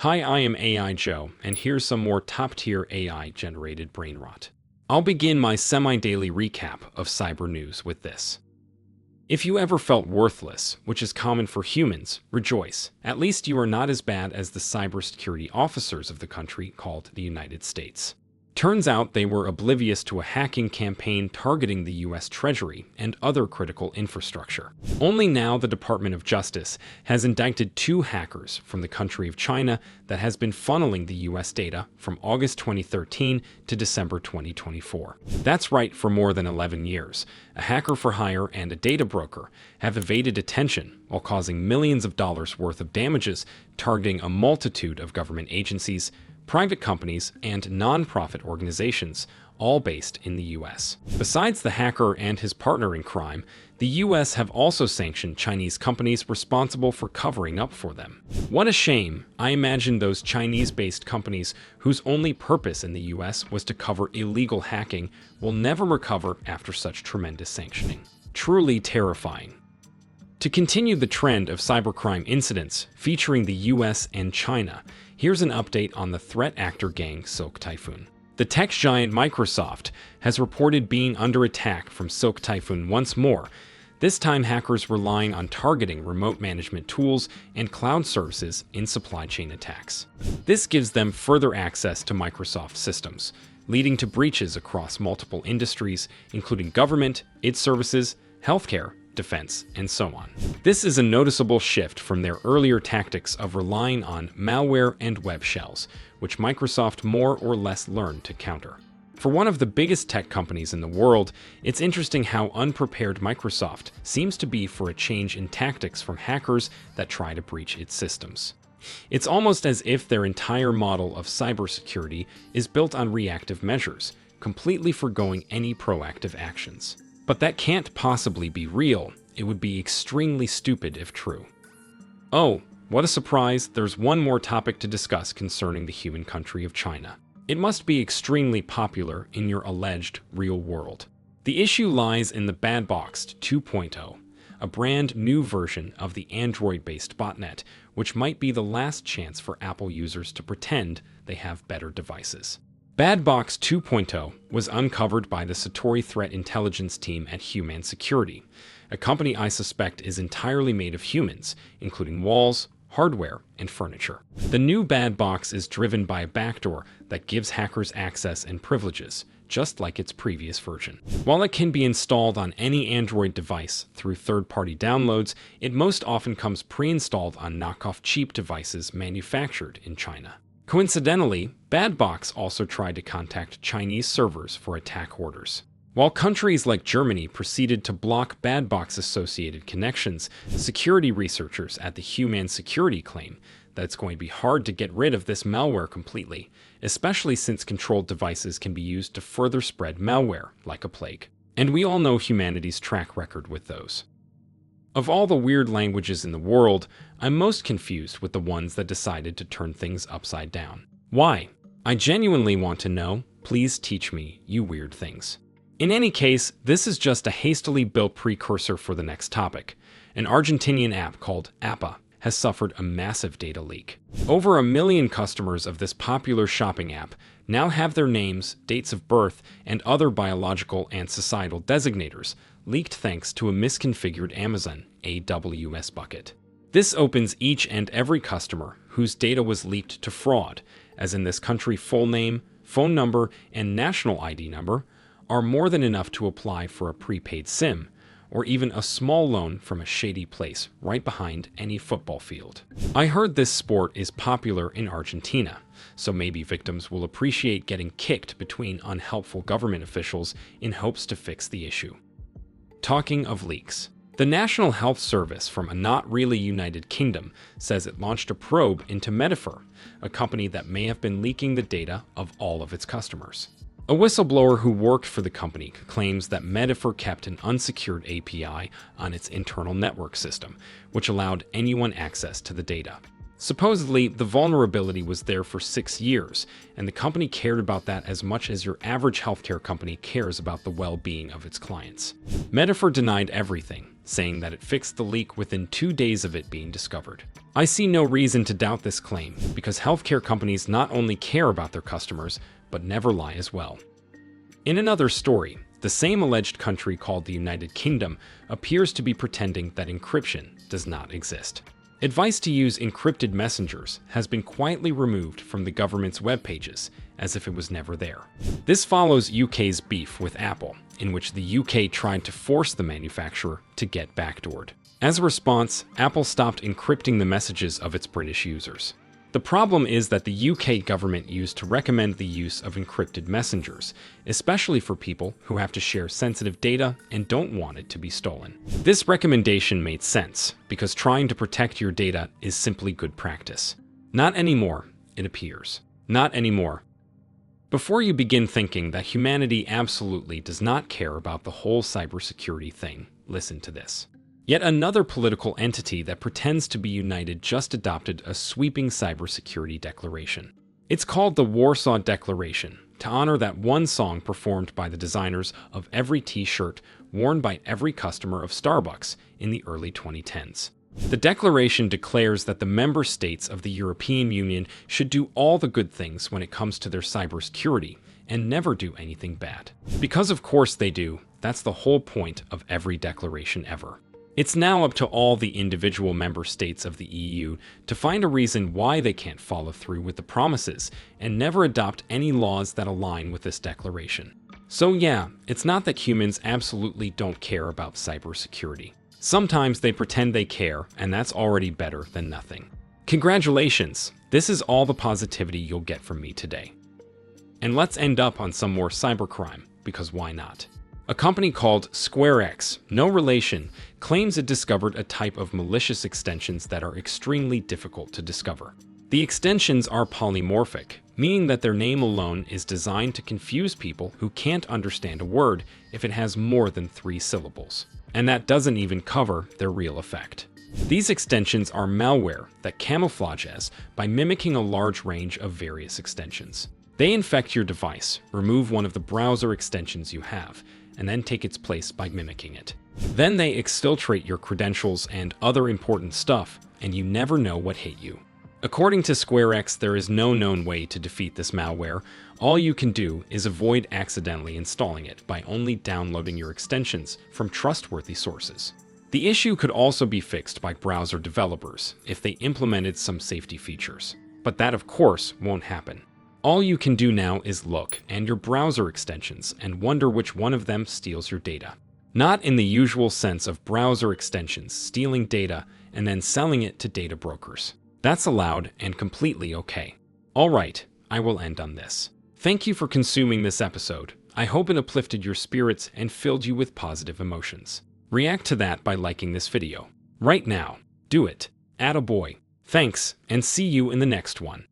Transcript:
Hi, I am AI Joe, and here's some more top-tier AI-generated brain rot. I'll begin my semi-daily recap of Cybernews with this. If you ever felt worthless, which is common for humans, rejoice. At least you are not as bad as the cybersecurity officers of the country called the United States. Turns out they were oblivious to a hacking campaign targeting the US Treasury and other critical infrastructure. Only now the Department of Justice has indicted 2 hackers from the country of China that has been funneling the US data from August 2013 to December 2024. That's right, for more than 11 years, a hacker for hire and a data broker have evaded attention while causing millions of dollars worth of damages, targeting a multitude of government agencies, private companies, and non-profit organizations, all based in the US. Besides the hacker and his partner in crime, the US have also sanctioned Chinese companies responsible for covering up for them. What a shame. I imagine those Chinese-based companies whose only purpose in the US was to cover illegal hacking will never recover after such tremendous sanctioning. Truly terrifying. To continue the trend of cybercrime incidents featuring the US and China, here's an update on the threat actor gang Silk Typhoon. The tech giant Microsoft has reported being under attack from Silk Typhoon once more, this time hackers relying on targeting remote management tools and cloud services in supply chain attacks. This gives them further access to Microsoft systems, leading to breaches across multiple industries, including government, its services, healthcare, defense, and so on. This is a noticeable shift from their earlier tactics of relying on malware and web shells, which Microsoft more or less learned to counter. For one of the biggest tech companies in the world, it's interesting how unprepared Microsoft seems to be for a change in tactics from hackers that try to breach its systems. It's almost as if their entire model of cybersecurity is built on reactive measures, completely forgoing any proactive actions. But that can't possibly be real. It would be extremely stupid if true. Oh, what a surprise, there's one more topic to discuss concerning the human country of China. It must be extremely popular in your alleged real world. The issue lies in the Badbox 2.0, a brand new version of the Android-based botnet, which might be the last chance for Apple users to pretend they have better devices. Badbox 2.0 was uncovered by the Satori threat intelligence team at Human Security, a company I suspect is entirely made of humans, including walls, hardware, and furniture. The new Badbox is driven by a backdoor that gives hackers access and privileges, just like its previous version. While it can be installed on any Android device through third-party downloads, it most often comes pre-installed on knockoff cheap devices manufactured in China. Coincidentally, Badbox also tried to contact Chinese servers for attack orders. While countries like Germany proceeded to block Badbox-associated connections, security researchers at the Human Security claim that it's going to be hard to get rid of this malware completely, especially since controlled devices can be used to further spread malware like a plague. And we all know humanity's track record with those. Of all the weird languages in the world, I'm most confused with the ones that decided to turn things upside down. Why? I genuinely want to know. Please teach me, you weird things. In any case, this is just a hastily built precursor for the next topic. An Argentinian app called appa has suffered a massive data leak. Over 1 million customers of this popular shopping app now have their names, dates of birth, and other biological and societal designators leaked thanks to a misconfigured Amazon AWS bucket. This opens each and every customer whose data was leaked to fraud, as in this country full name, phone number, and national ID number are more than enough to apply for a prepaid SIM, or even a small loan from a shady place right behind any football field. I heard this sport is popular in Argentina, so maybe victims will appreciate getting kicked between unhelpful government officials in hopes to fix the issue. Talking of leaks, the National Health Service from a not really United Kingdom says it launched a probe into Metaphor, a company that may have been leaking the data of all of its customers. A whistleblower who worked for the company claims that Metaphor kept an unsecured API on its internal network system, which allowed anyone access to the data. Supposedly, the vulnerability was there for 6 years, and the company cared about that as much as your average healthcare company cares about the well-being of its clients. Metaphor denied everything, saying that it fixed the leak within 2 days of it being discovered. I see no reason to doubt this claim, because healthcare companies not only care about their customers, but never lie as well. In another story, the same alleged country called the United Kingdom appears to be pretending that encryption does not exist. Advice to use encrypted messengers has been quietly removed from the government's web pages, as if it was never there. This follows UK's beef with Apple, in which the UK tried to force the manufacturer to get backdoored. As a response, Apple stopped encrypting the messages of its British users. The problem is that the UK government used to recommend the use of encrypted messengers, especially for people who have to share sensitive data and don't want it to be stolen. This recommendation made sense, because trying to protect your data is simply good practice. Not anymore, it appears. Not anymore. Before you begin thinking that humanity absolutely does not care about the whole cybersecurity thing, listen to this. Yet another political entity that pretends to be united just adopted a sweeping cybersecurity declaration. It's called the Warsaw Declaration, to honor that one song performed by the designers of every t-shirt worn by every customer of Starbucks in the early 2010s. The declaration declares that the member states of the European Union should do all the good things when it comes to their cybersecurity and never do anything bad. Because of course they do, that's the whole point of every declaration ever. It's now up to all the individual member states of the EU to find a reason why they can't follow through with the promises and never adopt any laws that align with this declaration. So yeah, it's not that humans absolutely don't care about cybersecurity. Sometimes they pretend they care, and that's already better than nothing. Congratulations! This is all the positivity you'll get from me today. And let's end up on some more cybercrime, because why not? A company called SquareX, no relation, claims it discovered a type of malicious extensions that are extremely difficult to discover. The extensions are polymorphic, meaning that their name alone is designed to confuse people who can't understand a word if it has more than 3 syllables. And that doesn't even cover their real effect. These extensions are malware that camouflages by mimicking a large range of various extensions. They infect your device, remove one of the browser extensions you have, and then take its place by mimicking it. Then they exfiltrate your credentials and other important stuff, and you never know what hit you. According to SquareX, there is no known way to defeat this malware. All you can do is avoid accidentally installing it by only downloading your extensions from trustworthy sources. The issue could also be fixed by browser developers if they implemented some safety features. But that, of course, won't happen. All you can do now is look at your browser extensions and wonder which one of them steals your data. Not in the usual sense of browser extensions stealing data and then selling it to data brokers. That's allowed and completely okay. Alright, I will end on this. Thank you for consuming this episode. I hope it uplifted your spirits and filled you with positive emotions. React to that by liking this video. Right now. Do it. Attaboy. Thanks, and see you in the next one.